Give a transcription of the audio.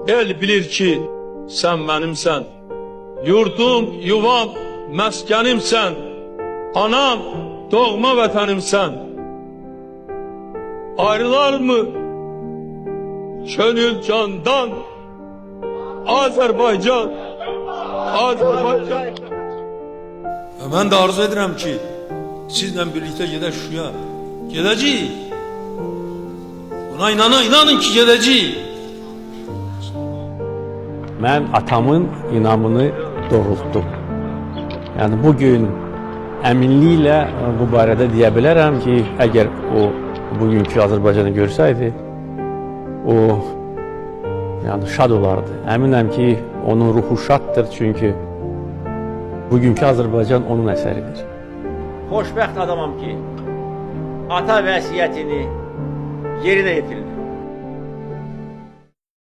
El bilir ki sen benimsen. Yurdum, yuvam, meskenimsen. Anam, doğma vatanımsen. Ayrılar mı gönül candan? Azerbaycan, Azerbaycan. Ben de arzu ederim ki sizle birlikte gider şuya. Gedəcəyik. Buna inanın ki gedəcəyik. Mən atamın inamını doğrultdum. Yəni bugün əminliklə bu barədə deyə bilərəm ki, əgər o bugünkü Azərbaycanı görsəydi, o yəni şad olardı. Əminəm ki, onun ruhu şaddır, çünki bugünkü Azərbaycan onun əsəridir. Xoşbəxt adamam ki, ata vəsiyyətini yerinə yetirdi.